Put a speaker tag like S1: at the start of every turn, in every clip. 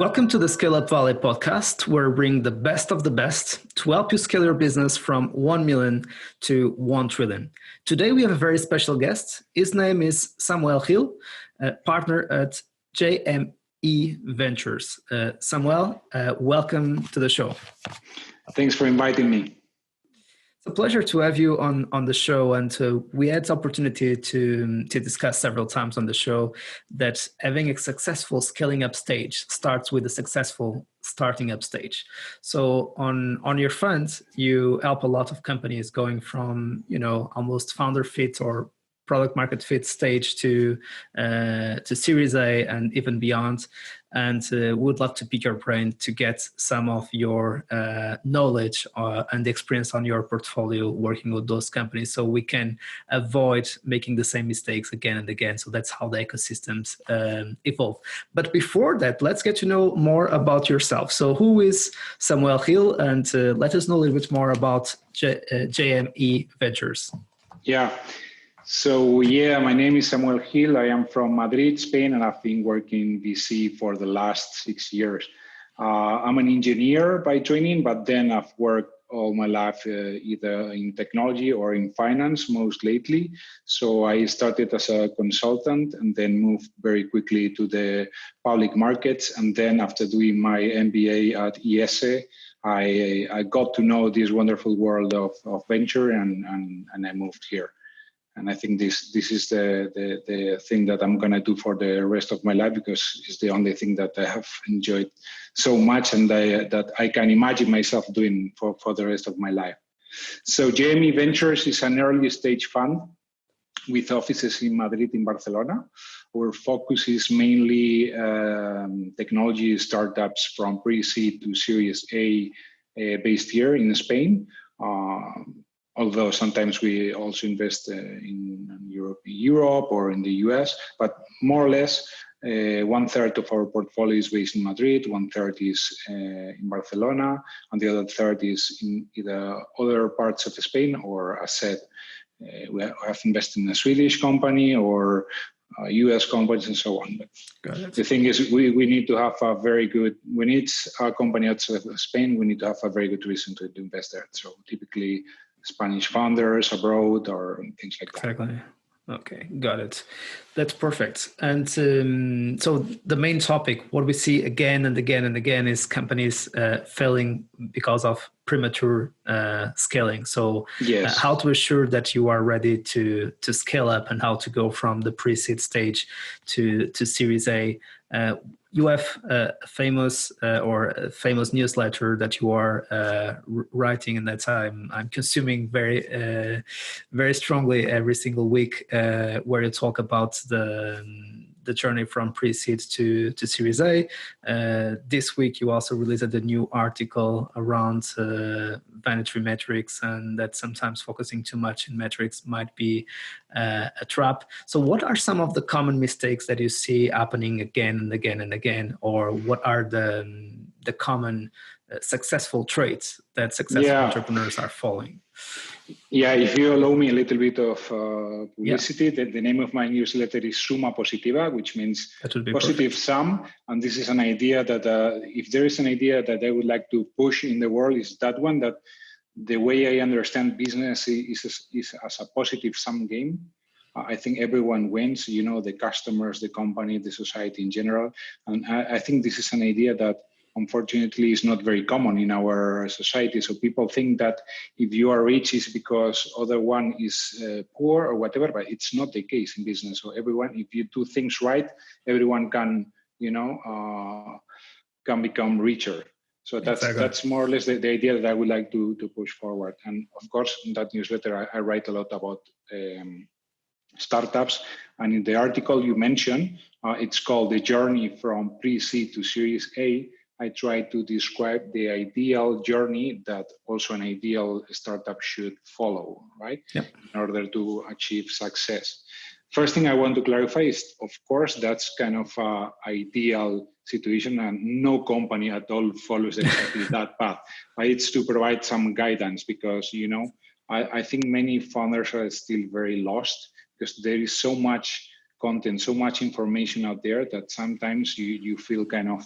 S1: Welcome to the Scaleup Valley podcast, where we bring the best of the best to help you scale your business from 1 million to 1 trillion. Today, we have a very special guest. His name is Samuel Gil, a partner at JME Ventures. Samuel, welcome to the show.
S2: Thanks for inviting me.
S1: It's a pleasure to have you on the show, and we had the opportunity to discuss several times on the show that having a successful scaling up stage starts with a successful starting up stage. So on your fund, you help a lot of companies going from almost founder fit or product market fit stage to Series A and even beyond. And would love to pick your brain to get some of your knowledge and experience on your portfolio working with those companies, so we can avoid making the same mistakes again and again. So that's how the ecosystems evolve. But before that, let's get to know more about yourself. So who is Samuel Gil, and let us know a little bit more about JME Ventures.
S2: Yeah. So my name is Samuel Gil. I am from Madrid, Spain, and I've been working in VC for the last 6 years. I'm an engineer by training, but then I've worked all my life either in technology or in finance, most lately. So I started as a consultant and then moved very quickly to the public markets. And then after doing my MBA at IESE, I got to know this wonderful world of venture and I moved here. And I think this is the thing that I'm going to do for the rest of my life, because it's the only thing that I have enjoyed so much and that I can imagine myself doing for the rest of my life. So JME Ventures is an early stage fund with offices in Madrid and Barcelona. Our focus is mainly technology startups from pre-seed to Series A based here in Spain. Although sometimes we also invest in Europe or in the US, but more or less 1/3 of our portfolio is based in Madrid, 1/3 is in Barcelona, and the other third is in either other parts of Spain or, as said, we have invested in a Swedish company or US companies and so on. But the thing is, we need to have when it's a company outside of Spain, we need to have a very good reason to invest there. So typically, Spanish founders abroad or things like that.
S1: Exactly. Okay, got it. That's perfect. And so the main topic, what we see again and again and again, is companies failing because of premature scaling. So
S2: yes.
S1: How to assure that you are ready to scale up and how to go from the pre-seed stage to Series A. You have a famous newsletter that you are writing, and that I'm consuming very very strongly every single week, where you talk about the journey from pre-seed to Series A. This week, you also released a new article around vanity metrics, and that sometimes focusing too much in metrics might be a trap. So what are some of the common mistakes that you see happening again and again and again, or what are the common successful traits that successful entrepreneurs are following?
S2: Yeah, if you allow me a little bit of publicity, the name of my newsletter is Suma Positiva, which means positive sum. And this is an idea that if there is an idea that I would like to push in the world, is that one, that the way I understand business is as a positive sum game. I think everyone wins, the customers, the company, the society in general. And I think this is an idea that unfortunately is not very common in our society. So people think that if you are rich is because other one is poor or whatever, but it's not the case in business. So everyone, if you do things right, everyone can, can become richer. So that's more or less the idea that I would like to push forward. And of course, in that newsletter, I write a lot about startups. And in the article you mentioned, it's called The Journey from Pre-Seed to Series A. I try to describe the ideal journey that also an ideal startup should follow, right?
S1: Yep.
S2: In order to achieve success. First thing I want to clarify is, of course, that's kind of an ideal situation, and no company at all follows exactly that path. But it's to provide some guidance, because, I think many founders are still very lost, because there is so much content, so much information out there that sometimes you feel kind of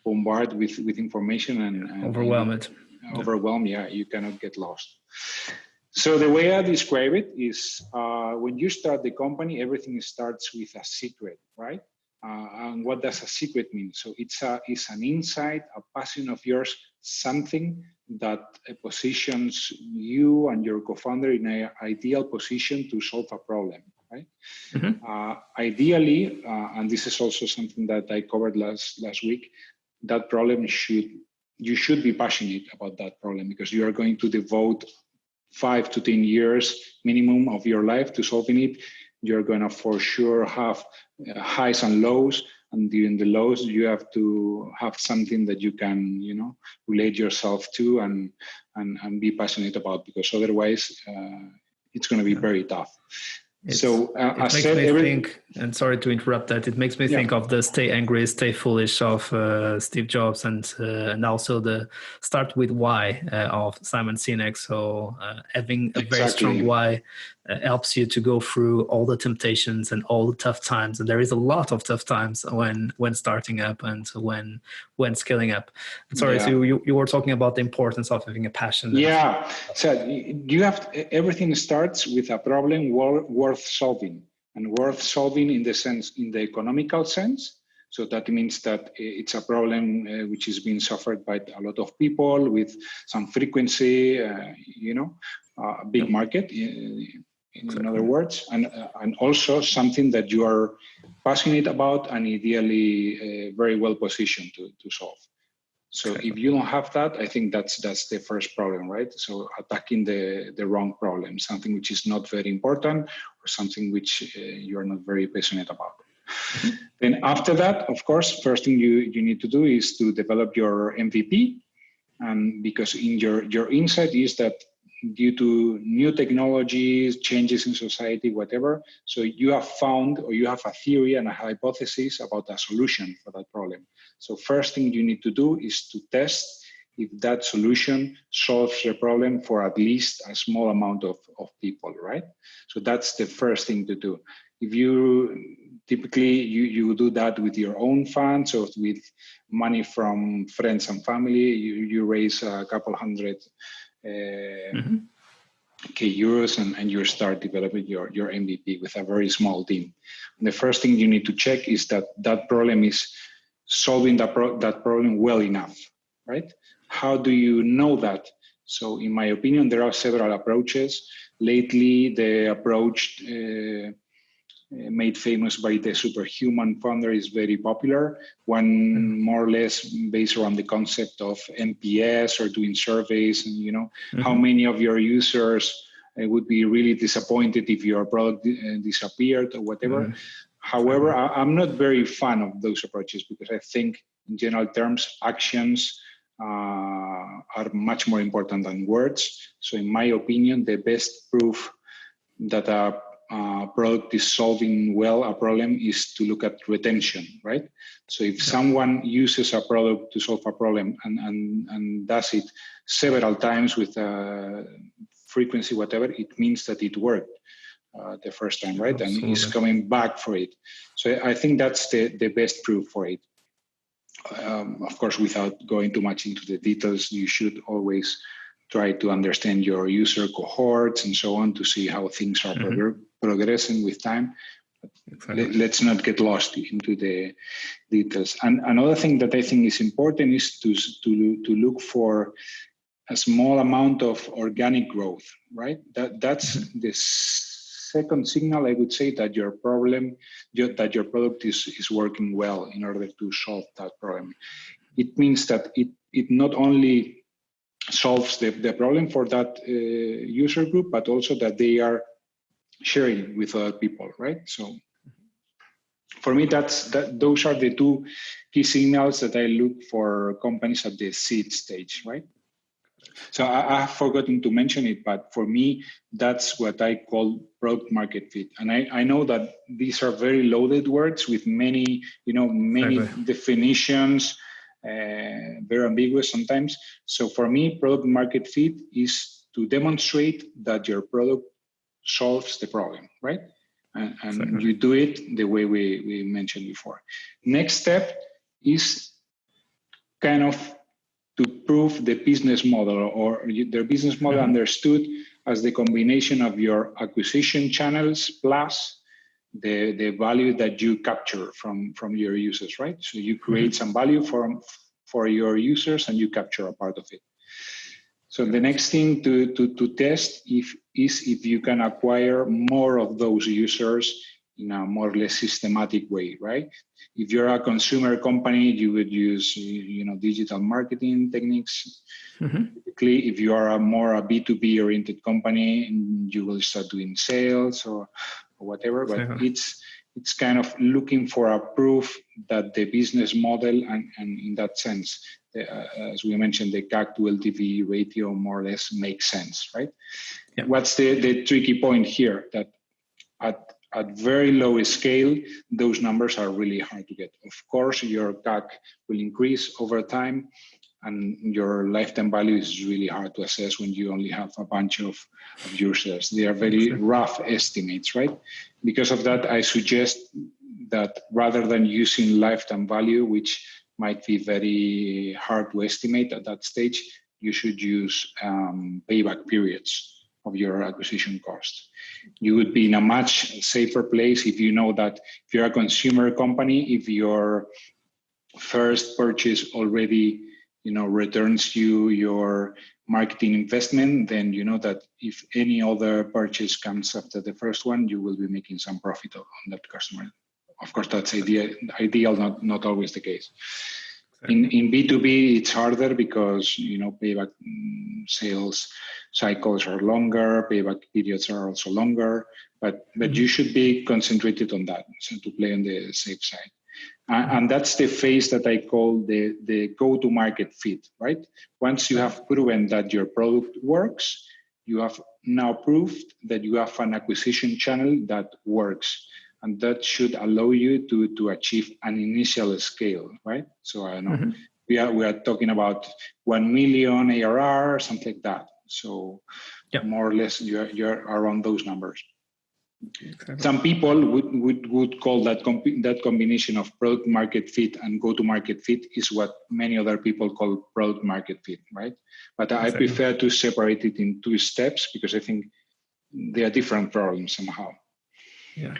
S2: bombarded with information and
S1: overwhelmed.
S2: Overwhelmed, yeah, you cannot get lost. So the way I describe it is when you start the company, everything starts with a secret, right? And what does a secret mean? So it's an insight, a passion of yours, something that positions you and your co-founder in an ideal position to solve a problem, right? Mm-hmm. Ideally, and this is also something that I covered last week, that problem you should be passionate about that problem, because you are going to devote 5 to 10 years minimum of your life to solving it. You're going to for sure have highs and lows, and during the lows you have to have something that you can, relate yourself to and be passionate about, because otherwise it's going to be very tough. So
S1: it makes me think, and sorry to interrupt that, it makes me think of the Stay Angry, Stay Foolish of Steve Jobs, and also the Start With Why of Simon Sinek. So having a very strong why helps you to go through all the temptations and all the tough times. And there is a lot of tough times when starting up and when scaling up. And sorry, so you were talking about the importance of having a passion.
S2: Yeah, so everything starts with a problem worth solving, and worth solving in the economical sense. So that means that it's a problem which is being suffered by a lot of people with some frequency, a big market, in other words, and also something that you are passionate about and ideally very well positioned to solve. So if you don't have that, I think that's the first problem, right? So attacking the wrong problem, something which is not very important or something which you're not very passionate about. Mm-hmm. Then after that, of course, first thing you need to do is to develop your MVP. And because in your insight is that due to new technologies, changes in society, whatever, so you have found, or you have a theory and a hypothesis about a solution for that problem. So first thing you need to do is to test if that solution solves the problem for at least a small amount of people, right? So that's the first thing to do. If you typically you do that with your own funds or with money from friends and family, you raise a couple hundred euros and you start developing your MVP with a very small team. And the first thing you need to check is that problem is solving that problem well enough, right? How do you know that? So in my opinion, there are several approaches. Lately, the approach made famous by the Superhuman founder is very popular. One more or less based around the concept of NPS or doing surveys, and how many of your users would be really disappointed if your product disappeared or whatever. However, I'm not very fan of those approaches because I think in general terms, actions are much more important than words. So in my opinion, the best proof that a product is solving well a problem is to look at retention, right? So if someone uses a product to solve a problem and does it several times with frequency, whatever, it means that it worked the first time, right? Absolutely. And he's coming back for it. So I think that's the best proof for it. Of course, without going too much into the details, you should always try to understand your user cohorts and so on to see how things are progressing with time. Exactly. Let's not get lost into the details. And another thing that I think is important is to look for a small amount of organic growth, right? That's the second signal, I would say, that your product is working well in order to solve that problem. It means that it not only solves the problem for that user group, but also that they are sharing with other people, right? So for me, those are the two key signals that I look for companies at the seed stage, right? So I have forgotten to mention it, but for me, that's what I call product market fit. And I know that these are very loaded words with many definitions, very ambiguous sometimes. So for me, product market fit is to demonstrate that your product solves the problem, right? And you do it the way we mentioned before. Next step is kind of to prove the business model, or their business model understood as the combination of your acquisition channels plus the value that you capture from your users, right? So you create some value for your users and you capture a part of it. So the next thing to test is if you can acquire more of those users in a more or less systematic way, right? If you're a consumer company, you would use digital marketing techniques. Typically, if you are a B2B oriented company, you will start doing sales or whatever. But it's kind of looking for a proof that the business model and in that sense, as we mentioned, the CAC to LTV ratio more or less makes sense, right? Yeah. What's the tricky point here? That at very low scale, those numbers are really hard to get. Of course, your CAC will increase over time, and your lifetime value is really hard to assess when you only have a bunch of users. They are very rough estimates, right? Because of that, I suggest that rather than using lifetime value, which might be very hard to estimate at that stage, you should use payback periods of your acquisition cost. You would be in a much safer place if you know that if you're a consumer company, if your first purchase already returns you your marketing investment, then you know that if any other purchase comes after the first one, you will be making some profit on that customer. Of course, that's ideal, not always the case. In B2B, it's harder because payback sales cycles are longer, payback periods are also longer, but you should be concentrated on that, so to play on the safe side. And that's the phase that I call the go-to-market fit, right? Once you have proven that your product works, you have now proved that you have an acquisition channel that works. And that should allow you to achieve an initial scale, right? So I know we are talking about 1 million ARR, something like that. So more or less you're around those numbers. Exactly. Some people would call that combination of product market fit and go-to-market fit is what many other people call product market fit, right? But I prefer to separate it in 2 steps because I think they are different problems somehow.
S1: Yeah.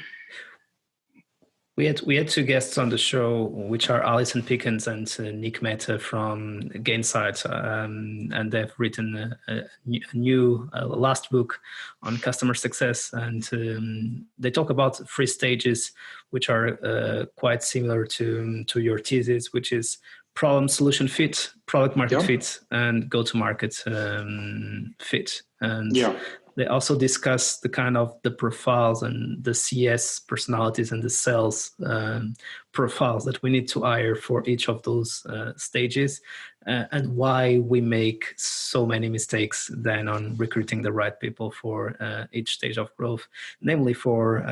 S1: We had 2 guests on the show, which are Alison Pickens and Nick Mehta from Gainsight, and they've written a new last book on customer success, and they talk about 3 stages, which are quite similar to your thesis, which is problem solution fit, product market fit, and go to market fit. And they also discuss the kind of the profiles and the CS personalities and the sales profiles that we need to hire for each of those stages, and why we make so many mistakes then on recruiting the right people for each stage of growth, namely for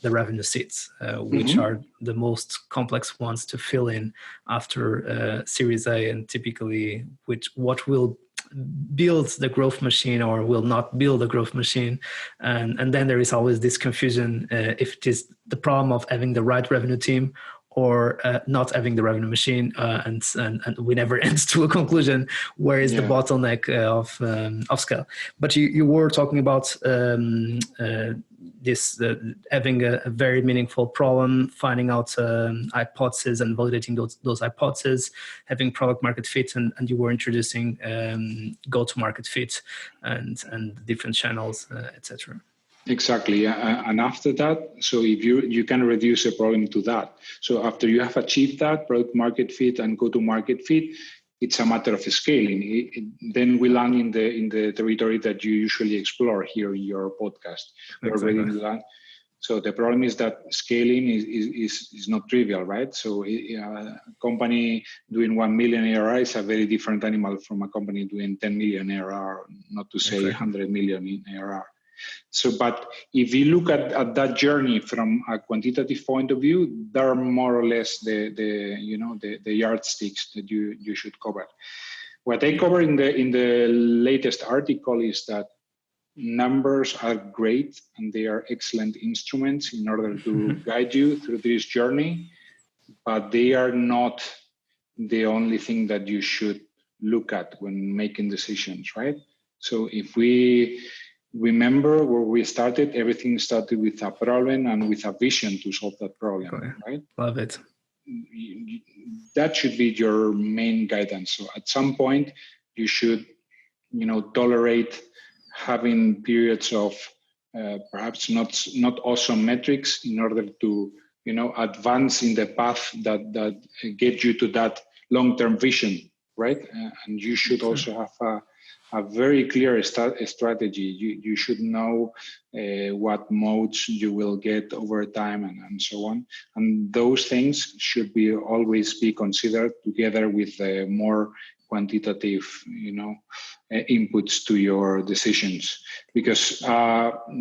S1: the revenue seats, which are the most complex ones to fill in after Series A, and typically what will build the growth machine or will not build a growth machine. And then there is always this confusion if it is the problem of having the right revenue team or not having the revenue machine, and we never end to a conclusion. Where is the bottleneck of scale? But you were talking about this having a very meaningful problem, finding out hypotheses and validating those hypotheses, having product market fit, and you were introducing go-to-market fit and different channels, etc.
S2: Exactly, and after that, so if you can reduce a problem to that. So after you have achieved that product market fit and go to market fit, it's a matter of scaling. Then we land in the territory that you usually explore here in your podcast. Exactly. So the problem is that scaling is not trivial, right? So a company doing 1 million ARR is a very different animal from a company doing 10 million ARR, not to say 100 million in ARR. So, but if you look at that journey from a quantitative point of view, there are more or less the yardsticks that you should cover. What I cover in the latest article is that numbers are great and they are excellent instruments in order to guide you through this journey, but they are not the only thing that you should look at when making decisions, right? So if we remember where we started, everything started with a problem and with a vision to solve that problem,
S1: Okay.
S2: right?
S1: Love it.
S2: That should be your main guidance. So at some point, you should, tolerate having periods of perhaps not awesome metrics in order to, advance in the path that get you to that long-term vision, right? And you should also have a very clear strategy. You should know what modes you will get over time and so on. And those things should always be considered together with more quantitative, inputs to your decisions, because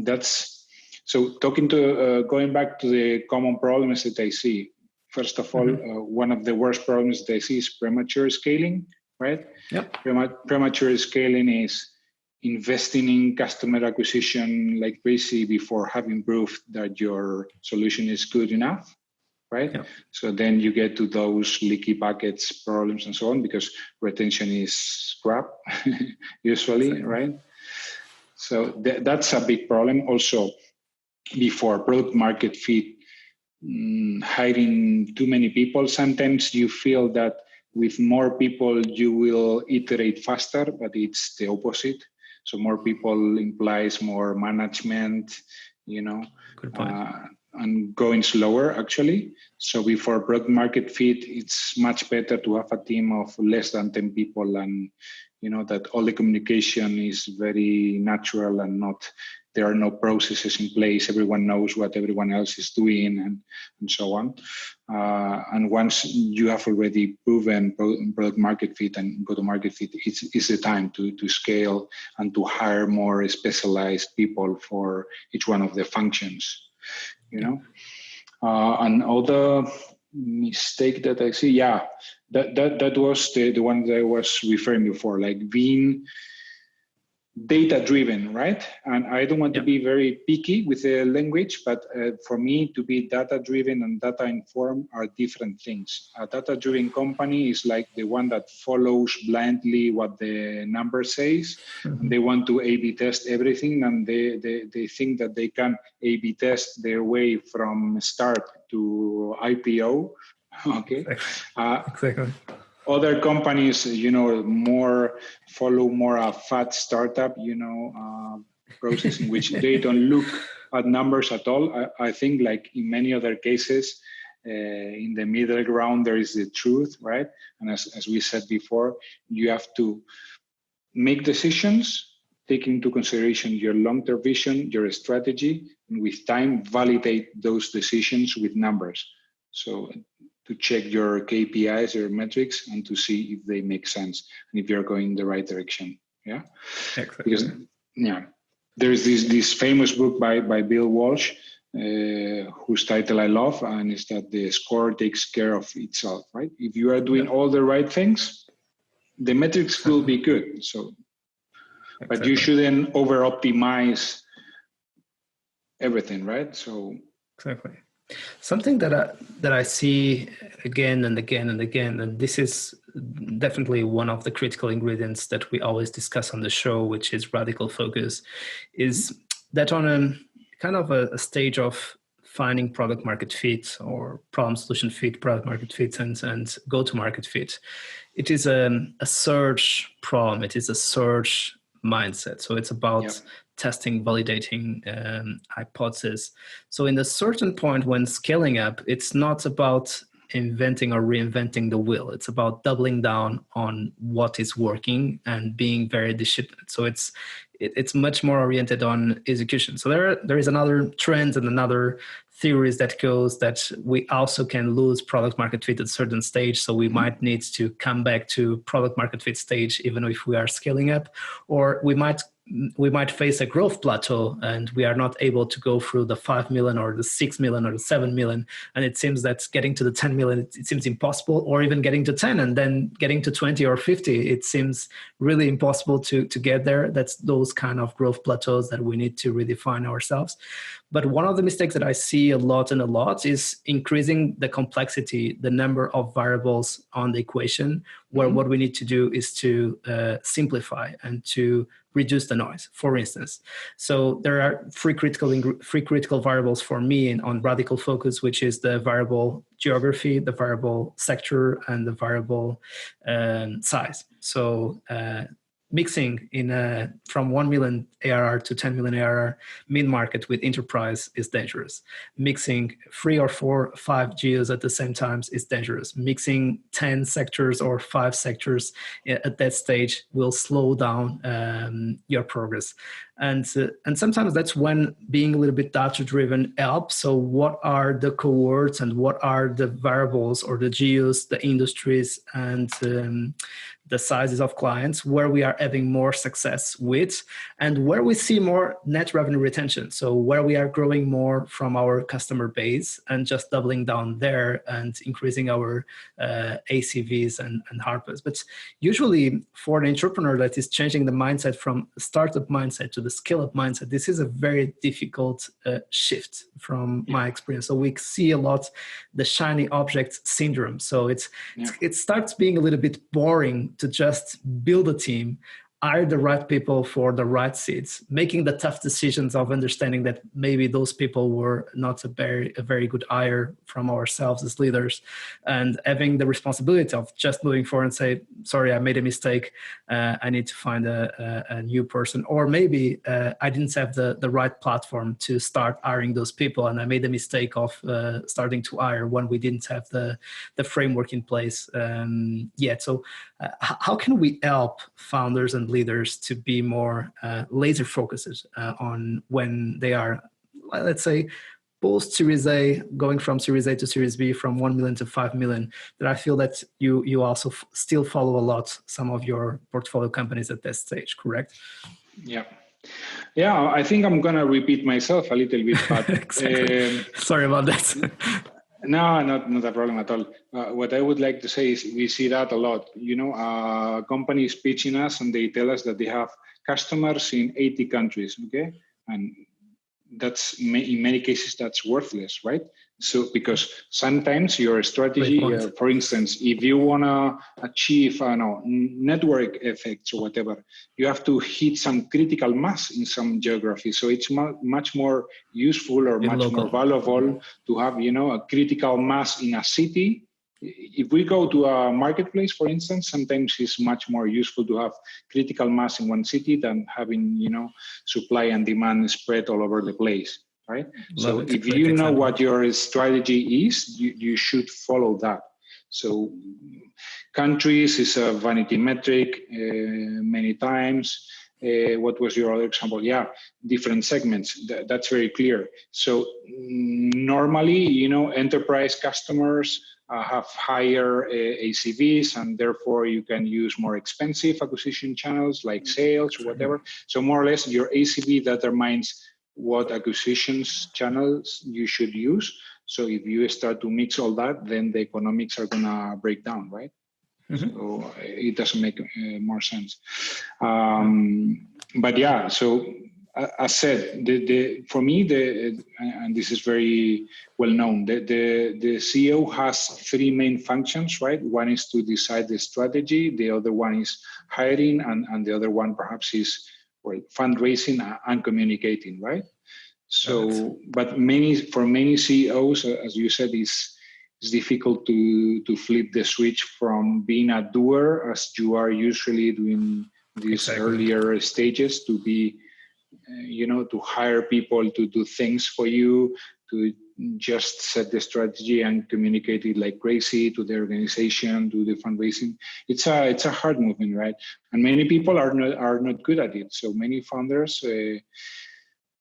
S2: that's so. Going back to the common problems that I see. First of all, one of the worst problems that I see is premature scaling, right?
S1: Yep.
S2: Premature scaling is investing in customer acquisition like crazy before having proved that your solution is good enough, right? Yep. So then you get to those leaky buckets problems and so on, because retention is crap usually, exactly. Right? So that's a big problem. Also, before product market fit, hiring too many people, sometimes you feel that with more people you will iterate faster, but it's the opposite. So more people implies more management,
S1: Good point.
S2: And going slower actually. So before product market fit, it's much better to have a team of less than 10 people, and that all the communication is very natural and there are no processes in place. Everyone knows what everyone else is doing and so on. And once you have already proven product market fit and go to market fit, it's the time to scale and to hire more specialized people for each one of the functions. Another mistake that I see, that was the one that I was referring before, like being data-driven, right? And I don't want to be very picky with the language, but for me, to be data-driven and data-informed are different things. A data-driven company is like the one that follows blindly what the number says. Mm-hmm. And they want to A/B test everything, and they think that they can A/B test their way from start to IPO. Okay.
S1: Exactly.
S2: Other companies, follow more a fat startup, process in which they don't look at numbers at all. I think, like in many other cases, in the middle ground, there is the truth, right? And as we said before, you have to make decisions, take into consideration your long-term vision, your strategy, and with time, validate those decisions with numbers. So to check your KPIs, your metrics, and to see if they make sense and if you're going in the right direction. Yeah,
S1: exactly.
S2: Because there is this famous book by Bill Walsh, whose title I love, and is that the score takes care of itself. Right? If you are doing all the right things, the metrics will be good. So, but you shouldn't over optimize everything, right? So
S1: exactly. Something that I see again and again and again, and this is definitely one of the critical ingredients that we always discuss on the show, which is radical focus, is that on a kind of a stage of finding product market fit or problem solution fit, product market fit, and go to market fit, it is a search problem. It is a search mindset. So it's about testing, validating hypotheses. So in a certain point when scaling up, it's not about inventing or reinventing the wheel. It's about doubling down on what is working and being very disciplined. So it's much more oriented on execution. So there is another trend and another theories that goes that we also can lose product market fit at a certain stage. So we might need to come back to product market fit stage, even if we are scaling up, or we might face a growth plateau and we are not able to go through the 5 million or the 6 million or the 7 million. And it seems that getting to the 10 million, it seems impossible, or even getting to 10 and then getting to 20 or 50, it seems really impossible to get there. That's those kind of growth plateaus that we need to redefine ourselves. But one of the mistakes that I see a lot is increasing the complexity, the number of variables on the equation, where what we need to do is to simplify and to reduce the noise, for instance. So there are three critical variables for me on radical focus, which is the variable geography, the variable sector, and the variable size. So mixing from 1 million ARR to 10 million ARR mid-market with enterprise is dangerous. Mixing 3 or 4, 5 geos at the same time is dangerous. Mixing 10 sectors or 5 sectors at that stage will slow down your progress. And sometimes that's when being a little bit data-driven helps. So what are the cohorts and what are the variables or the geos, the industries, and the sizes of clients where we are having more success with, and where we see more net revenue retention. So where we are growing more from our customer base and just doubling down there and increasing our ACVs and ARPAs. But usually for an entrepreneur that is changing the mindset from startup mindset to the scale-up mindset, this is a very difficult shift from my experience. So we see a lot the shiny object syndrome. So it starts being a little bit boring to just build a team, hire the right people for the right seats, making the tough decisions of understanding that maybe those people were not a very good hire from ourselves as leaders, and having the responsibility of just moving forward and say, sorry, I made a mistake. I need to find a new person. Or maybe I didn't have the right platform to start hiring those people, and I made the mistake of starting to hire when we didn't have the framework in place yet. So how can we help founders and leaders to be more laser focused on when they are, let's say, post Series A, going from Series A to Series B, from 1 million to 5 million, that I feel that you also still follow a lot some of your portfolio companies at that stage, correct?
S2: Yeah, I think I'm going to repeat myself a little bit, but
S1: exactly. Sorry about that.
S2: No, not a problem at all. What I would like to say is we see that a lot. Companies pitching us and they tell us that they have customers in 80 countries, okay? And that's in many cases that's worthless, right? So because sometimes your strategy, for instance, if you want to achieve network effects or whatever, you have to hit some critical mass in some geography. So it's much more useful or much more valuable to have a critical mass in a city. If we go to a marketplace, for instance, sometimes it's much more useful to have critical mass in one city than having supply and demand spread all over the place, right? So if you know what your strategy is, you should follow that. So countries is a vanity metric many times. What was your other example? Yeah, different segments. That's very clear. So normally, enterprise customers have higher ACVs, and therefore you can use more expensive acquisition channels like sales or whatever. So more or less your ACV determines what acquisitions channels you should use. So if you start to mix all that, then the economics are going to break down, right? Mm-hmm. So it doesn't make more sense. But yeah, so as said, for me, and this is very well known, the CEO has 3 main functions, right? One is to decide the strategy, the other one is hiring, and the other one perhaps is fundraising and communicating, right? So, but for many CEOs, as you said, it's difficult to flip the switch from being a doer, as you are usually doing these earlier stages, to be to hire people to do things for you, to just set the strategy and communicate it like crazy to the organization, to the fundraising. It's a hard movement, right? And many people are not good at it. So many founders,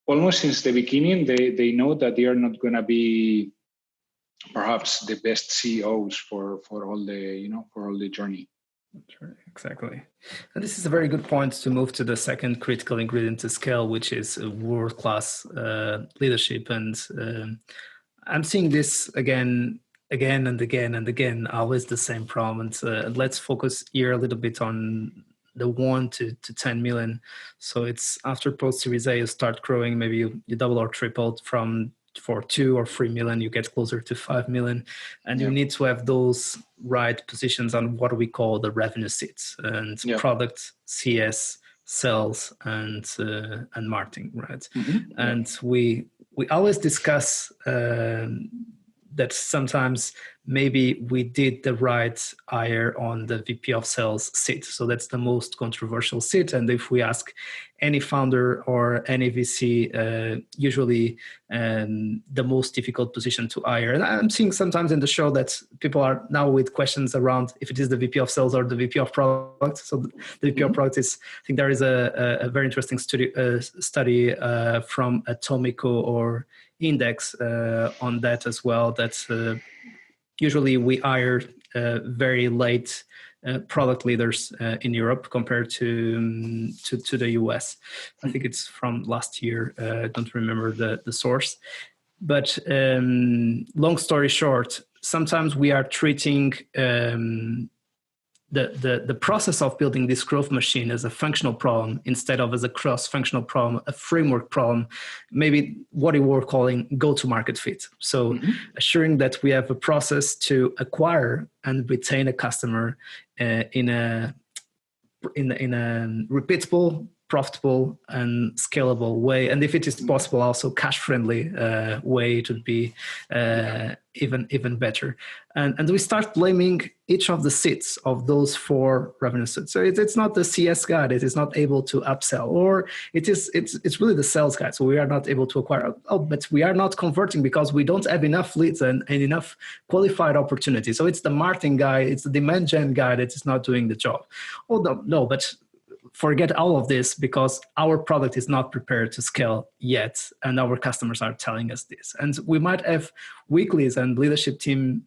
S2: almost since the beginning, they know that they are not going to be perhaps the best CEOs for all the journey.
S1: Exactly. And this is a very good point to move to the second critical ingredient to scale, which is world-class leadership. And I'm seeing this again and again, always the same problem. And let's focus here a little bit on the 1 to 10 million. So it's after post Series A, you start growing. Maybe you double or triple from for 2 or 3 million, you get closer to 5 million, and you need to have those right positions on what we call the revenue seats and product, CS, sales, and marketing, right? And we always discuss that sometimes maybe we did the right hire on the VP of sales seat. So that's the most controversial seat. And if we ask any founder or any VC, usually the most difficult position to hire. And I'm seeing sometimes in the show that people are now with questions around if it is the VP of sales or the VP of product. So the VP of product is, I think there is a very interesting study from Atomico or Index on that as well, that usually we hire very late product leaders in Europe compared to the US. I think it's from last year. I don't remember the source. But long story short, sometimes we are treating the process of building this growth machine as a functional problem instead of as a cross-functional problem, a framework problem, maybe what we were calling go-to-market fit. So assuring that we have a process to acquire and retain a customer in a repeatable, profitable, and scalable way. And if it is possible, also cash-friendly way, it would be even better. And we start blaming each of the seats of those 4 revenue seats. So it's not the CS guy that is not able to upsell, or it's really the sales guy. So we are not able to acquire. But we are not converting because we don't have enough leads and enough qualified opportunities. So it's the marketing guy, it's the demand gen guy that is not doing the job. Oh no, but forget all of this because our product is not prepared to scale yet, and our customers are telling us this. And we might have weeklies and leadership team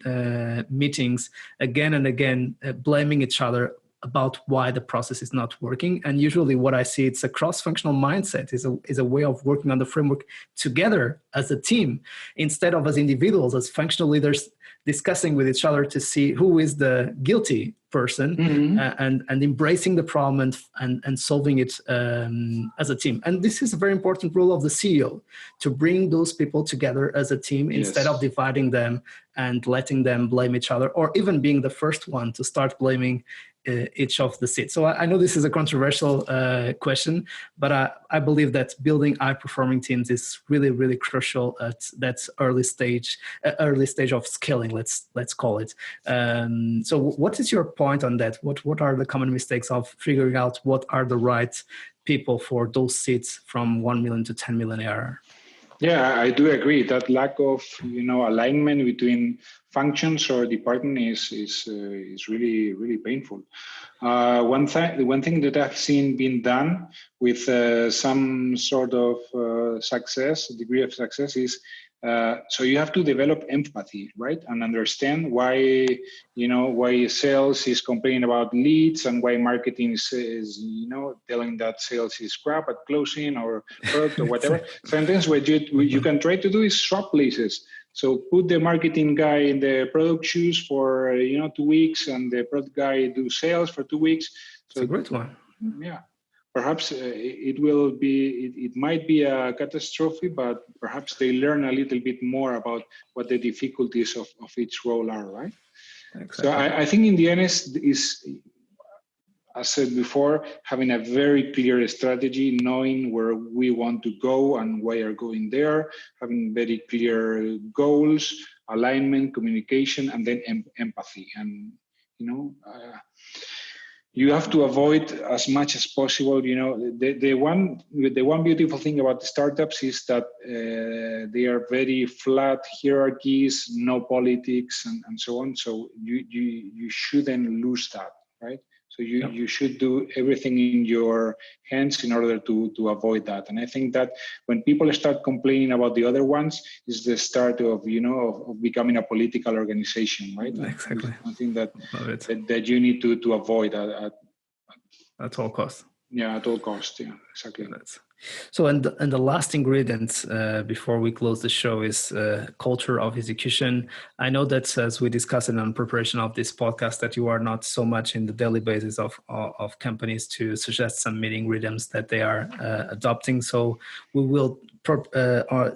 S1: meetings again and again, blaming each other about why the process is not working. And usually what I see, it's a cross-functional mindset, is a way of working on the framework together as a team, instead of as individuals, as functional leaders discussing with each other to see who is the guilty person and embracing the problem and solving it as a team. And this is a very important role of the CEO, to bring those people together as a team instead of dividing them and letting them blame each other, or even being the first one to start blaming each of the seats. So I know this is a controversial question, but I believe that building high-performing teams is really, really crucial at that early stage of scaling. Let's call it. So, what is your point on that? What are the common mistakes of figuring out what are the right people for those seats from 1 million to 10 million ARR?
S2: Yeah, I do agree that lack of alignment between functions or department is really, really painful. One thing that I've seen being done with some sort of degree of success is so you have to develop empathy, right, and understand why sales is complaining about leads and why marketing is telling that sales is crap at closing or product or whatever. Sometimes what you can try to do is swap places. So put the marketing guy in the product shoes for 2 weeks, and the product guy do sales for 2 weeks. So
S1: it's a great one.
S2: Yeah. Perhaps it might be a catastrophe, but perhaps they learn a little bit more about what the difficulties of each role are, right? Exactly. So I think in the end is, as said before, having a very clear strategy, knowing where we want to go and why are going there, having very clear goals, alignment, communication, and then empathy. And, you have to avoid as much as possible. The one beautiful thing about the startups is that they are very flat hierarchies, no politics, and so on. So you shouldn't lose that, right? So you should do everything in your hands in order to avoid that. And I think that when people start complaining about the other ones, is the start of becoming a political organization, right?
S1: Exactly.
S2: I think that you need to avoid
S1: at all costs.
S2: Yeah, at all costs. Yeah, exactly.
S1: So, and the last ingredient before we close the show is culture of execution. I know that as we discussed in preparation of this podcast, that you are not so much in the daily basis of companies to suggest some meeting rhythms that they are adopting. So we will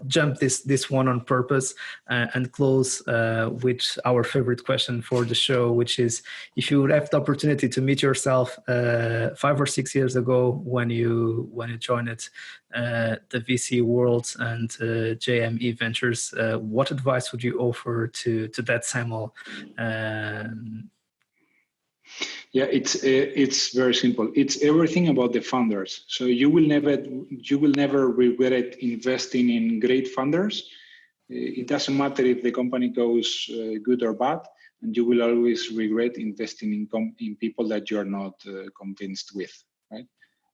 S1: jump this one on purpose and close with our favorite question for the show, which is, if you would have the opportunity to meet yourself 5 or 6 years ago when you joined the VC world and JME Ventures, what advice would you offer to that Samuel?
S2: Yeah, it's very simple. It's everything about the founders. So you will never regret investing in great founders. It doesn't matter if the company goes good or bad, and you will always regret investing in people that you are not convinced with, right?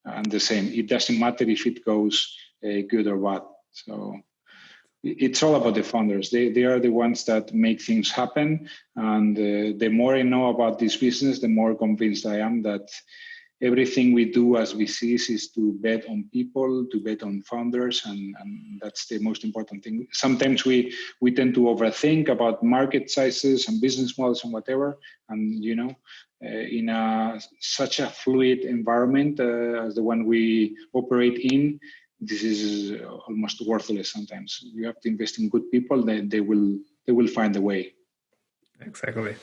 S2: And the same, it doesn't matter if it goes good or bad. So it's all about the founders. They are the ones that make things happen. And the more I know about this business, the more convinced I am that everything we do as VCs is to bet on people, to bet on founders, and that's the most important thing. Sometimes we tend to overthink about market sizes and business models and whatever. And, in such a fluid environment as the one we operate in, this is almost worthless sometimes. You have to invest in good people, then they will find a way.
S1: Exactly.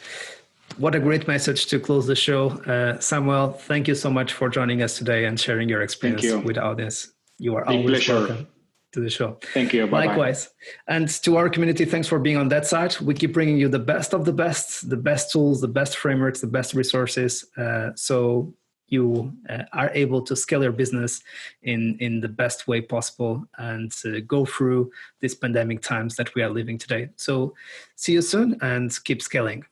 S1: What a great message to close the show. Samuel, thank you so much for joining us today and sharing your experience with the audience. You are always welcome to the show.
S2: Thank you. Bye-bye.
S1: Likewise. And to our community, thanks for being on that side. We keep bringing you the best of the best tools, the best frameworks, the best resources. So you are able to scale your business in the best way possible and go through these pandemic times that we are living today. So see you soon and keep scaling.